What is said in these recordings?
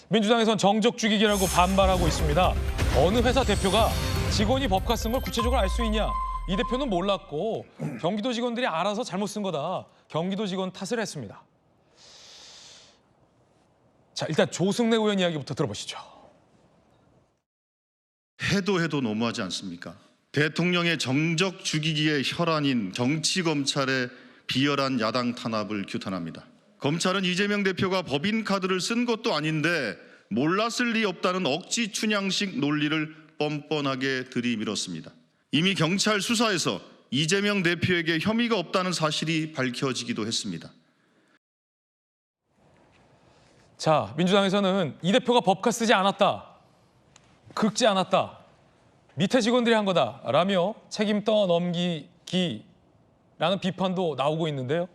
민주당에선 정적 죽이기라고 반발하고 있습니다. 어느 회사 대표가 직원이 법카 쓴 걸 구체적으로 알 수 있냐? 이 대표는 몰랐고 경기도 직원들이 알아서 잘못 쓴 거다. 경기도 직원 탓을 했습니다. 자, 일단 조승래 의원 이야기부터 들어보시죠. 해도 너무하지 않습니까? 대통령의 정적 죽이기의 혈안인 정치검찰의 비열한 야당 탄압을 규탄합니다. 검찰은 이재명 대표가 법인카드를 쓴 것도 아닌데 몰랐을 리 없다는 억지 춘향식 논리를 뻔뻔하게 들이밀었습니다. 이미 경찰 수사에서 이재명 대표에게 혐의가 없다는 사실이 밝혀지기도 했습니다. 자, 민주당에서는 이 대표가 법카 쓰지 않았다. 긁지 않았다. 밑에 직원들이 한 거다라며 책임 떠넘기기라는 비판도 나오고 있는데요.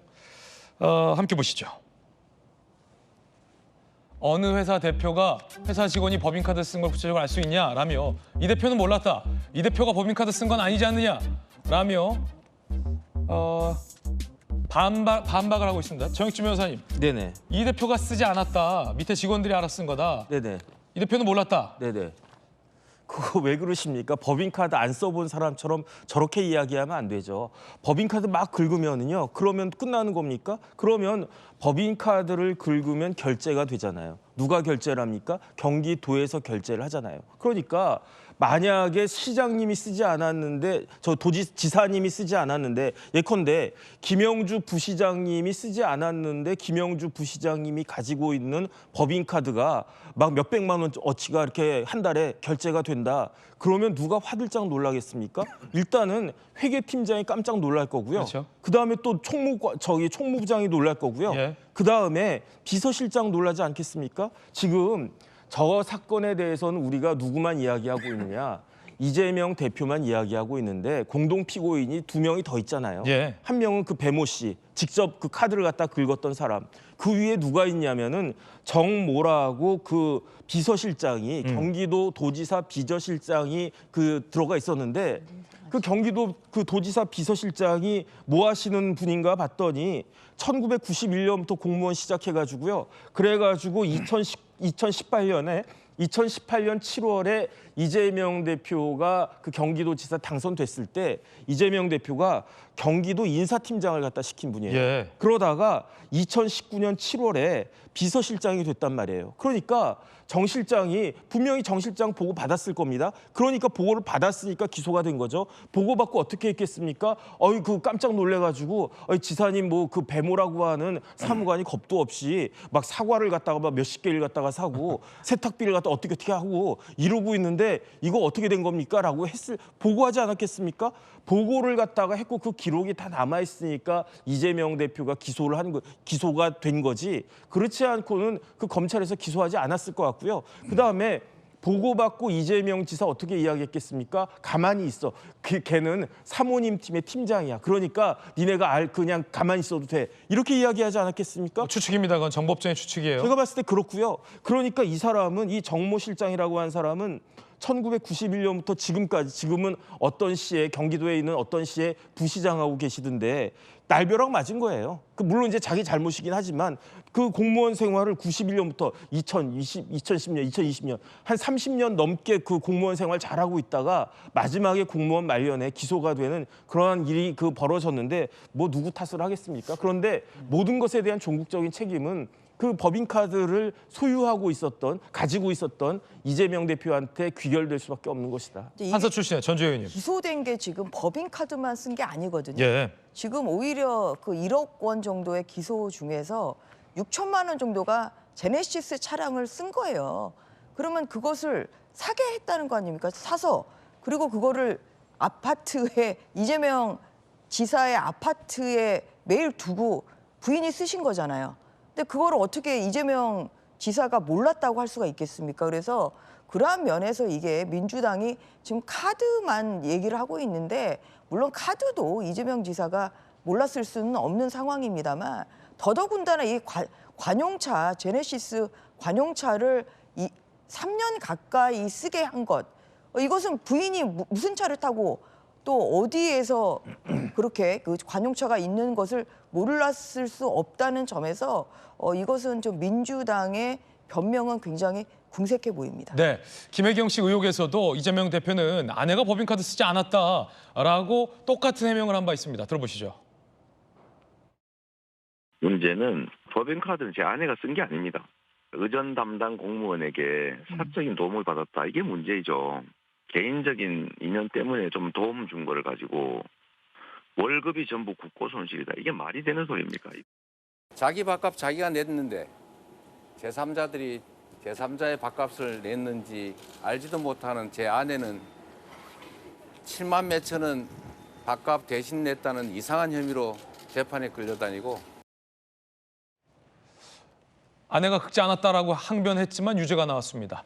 함께 보시죠. 어느 회사 대표가 회사 직원이 법인카드 쓴 걸 구체적으로 알 수 있냐라며 이 대표는 몰랐다. 이 대표가 법인카드 쓴 건 아니지 않느냐라며 반박을 하고 있습니다. 정익준 변호사님. 네네. 이 대표가 쓰지 않았다. 밑에 직원들이 알아 쓴 거다. 네네. 이 대표는 몰랐다. 네네. 그거 왜 그러십니까? 법인카드 안 써본 사람처럼 저렇게 이야기하면 안 되죠. 법인카드 막 긁으면은요. 그러면 끝나는 겁니까? 그러면 법인카드를 긁으면 결제가 되잖아요. 누가 결제를 합니까? 경기도에서 결제를 하잖아요. 그러니까 만약에 시장님이 쓰지 않았는데 지사님이 쓰지 않았는데 예컨대 김영주 부시장님이 쓰지 않았는데 김영주 부시장님이 가지고 있는 법인카드가 막 몇백만 원 어치가 이렇게 한 달에 결제가 된다. 그러면 누가 화들짝 놀라겠습니까? 일단은 회계팀장이 깜짝 놀랄 거고요. 그렇죠. 그다음에 또 총무부장이 놀랄 거고요. 예. 그다음에 비서실장 놀라지 않겠습니까? 지금 저 사건에 대해서는 우리가 누구만 이야기하고 있느냐? 이재명 대표만 이야기하고 있는데 공동 피고인이 2명이 더 있잖아요. 예. 한 명은 그 배모 씨, 직접 그 카드를 갖다 긁었던 사람. 그 위에 누가 있냐면은 정모라고 그 비서실장이 경기도 도지사 비서실장이 그 들어가 있었는데 그 경기도 그 도지사 비서실장이 뭐 하시는 분인가 봤더니 1991년부터 공무원 시작해가지고요. 그래가지고 2018년 7월에 이재명 대표가 그 경기도지사 당선됐을 때 이재명 대표가 경기도 인사팀장을 갖다 시킨 분이에요. 예. 그러다가 2019년 7월에 비서실장이 됐단 말이에요. 그러니까 정 실장이 분명히 정 실장 보고 받았을 겁니다. 그러니까 보고를 받았으니까 기소가 된 거죠. 보고받고 어떻게 했겠습니까? 그 깜짝 놀래가지고 지사님 뭐 그 배모라고 하는 사무관이 겁도 없이 막 사과를 갖다가 막 몇십 개를 갖다가 사고 세탁비를 갖다 어떻게 하고 이러고 있는데 이거 어떻게 된 겁니까? 라고 보고하지 않았겠습니까? 보고를 갖다가 했고 그 기록이 다 남아 있으니까 이재명 대표가 기소가 된 거지. 그렇지 않고는 그 검찰에서 기소하지 않았을 것 같고요. 그다음에 보고받고 이재명 지사 어떻게 이야기했겠습니까? 가만히 있어. 걔는 사모님 팀의 팀장이야. 그러니까 니네가 그냥 가만히 있어도 돼. 이렇게 이야기하지 않았겠습니까? 추측입니다. 그건 정법적인 추측이에요. 제가 봤을 때 그렇고요. 그러니까 이 사람은 이 정모 실장이라고 하는 사람은 1991년부터 지금까지 지금은 어떤 시에 경기도에 있는 어떤 시에 부시장하고 계시던데 날벼락 맞은 거예요. 물론 이제 자기 잘못이긴 하지만 그 공무원 생활을 91년부터 2010년, 2020년 한 30년 넘게 그 공무원 생활 잘하고 있다가 마지막에 공무원 말년에 기소가 되는 그러한 일이 벌어졌는데 뭐 누구 탓을 하겠습니까? 그런데 모든 것에 대한 종국적인 책임은 그 법인카드를 가지고 있었던 이재명 대표한테 귀결될 수밖에 없는 것이다. 판사 출신의 전주 의원님. 기소된 게 지금 법인카드만 쓴 게 아니거든요. 예. 지금 오히려 그 1억 원 정도의 기소 중에서 6천만 원 정도가 제네시스 차량을 쓴 거예요. 그러면 그것을 사게 했다는 거 아닙니까? 사서 그리고 그거를 아파트에 이재명 지사의 아파트에 매일 두고 부인이 쓰신 거잖아요. 근데 그거를 어떻게 이재명 지사가 몰랐다고 할 수가 있겠습니까? 그래서 그러한 면에서 이게 민주당이 지금 카드만 얘기를 하고 있는데 물론 카드도 이재명 지사가 몰랐을 수는 없는 상황입니다만 더더군다나 이 관용차 제네시스 관용차를 3년 가까이 쓰게 한 것 이것은 부인이 무슨 차를 타고 또 어디에서 그렇게 그 관용차가 있는 것을 몰랐을 수 없다는 점에서 이것은 좀 민주당의 변명은 굉장히 궁색해 보입니다. 네, 김혜경 씨 의혹에서도 이재명 대표는 아내가 법인카드 쓰지 않았다라고 똑같은 해명을 한 바 있습니다. 들어보시죠. 문제는 법인카드는 제 아내가 쓴 게 아닙니다. 의전 담당 공무원에게 사적인 도움을 받았다. 이게 문제이죠. 개인적인 인연 때문에 좀 도움 준 거를 가지고 월급이 전부 국고 손실이다. 이게 말이 되는 소리입니까? 자기 밥값 자기가 냈는데 제3자들이 제3자의 밥값을 냈는지 알지도 못하는 제 아내는 7만 몇천 원 밥값 대신 냈다는 이상한 혐의로 재판에 끌려다니고 아내가 긁지 않았다라고 항변했지만 유죄가 나왔습니다.